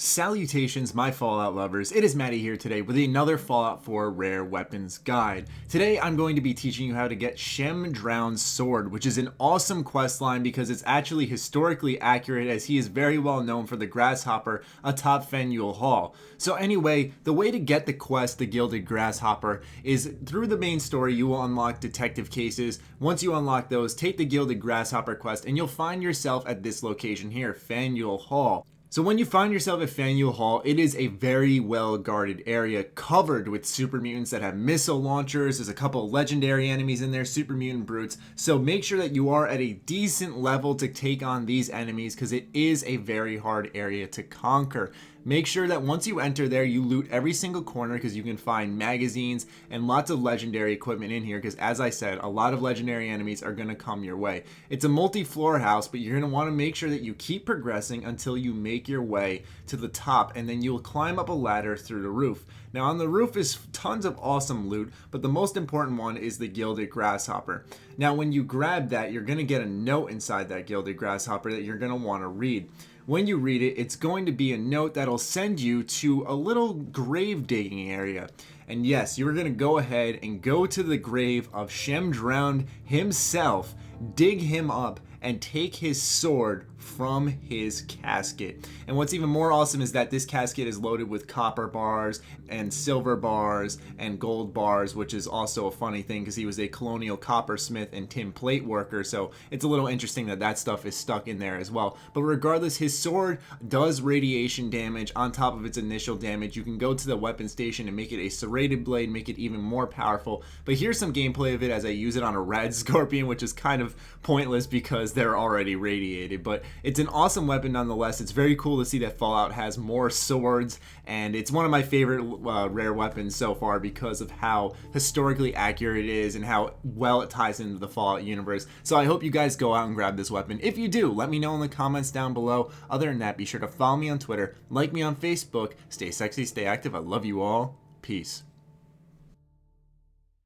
Salutations, my Fallout lovers. It is Matty here today with another Fallout 4 Rare Weapons Guide. Today I'm going to be teaching you how to get Shem Drowne's sword, which is an awesome quest line because it's actually historically accurate, as he is very well known for the Grasshopper atop Faneuil Hall. So anyway, the way to get the quest, the Gilded Grasshopper, is through the main story. You will unlock detective cases. Once you unlock those, take the Gilded Grasshopper quest and you'll find yourself at this location here, Faneuil Hall. So when you find yourself at Faneuil Hall, it is a very well guarded area covered with super mutants that have missile launchers. There's a couple of legendary enemies in there, super mutant brutes. So make sure that you are at a decent level to take on these enemies because it is a very hard area to conquer. Make sure that once you enter there, you loot every single corner because you can find magazines and lots of legendary equipment in here because, as I said, a lot of legendary enemies are going to come your way. It's a multi-floor house, but you're going to want to make sure that you keep progressing until you make your way to the top, and then you'll climb up a ladder through the roof. Now on the roof is tons of awesome loot, but the most important one is the Gilded Grasshopper. Now when you grab that, you're going to get a note inside that Gilded Grasshopper that you're going to want to read. When you read it, it's going to be a note that'll send you to a little grave digging area. And yes, you're going to go ahead and go to the grave of Shem Drowne himself, dig him up, and take his sword from his casket. And what's even more awesome is that this casket is loaded with copper bars and silver bars and gold bars, which is also a funny thing because he was a colonial coppersmith and tin plate worker, so it's a little interesting that that stuff is stuck in there as well. But regardless, his sword does radiation damage on top of its initial damage. You can go to the weapon station and make it a serrated blade, make it even more powerful. But here's some gameplay of it as I use it on a red scorpion, which is kind of pointless because they're already radiated, but it's an awesome weapon nonetheless. It's very cool to see that Fallout has more swords, and it's one of my favorite rare weapons so far because of how historically accurate it is and how well it ties into the Fallout universe. So I hope you guys go out and grab this weapon. If you do, let me know in the comments down below. Other than that, be sure to follow me on Twitter, like me on Facebook, stay sexy, stay active. I love you all. Peace.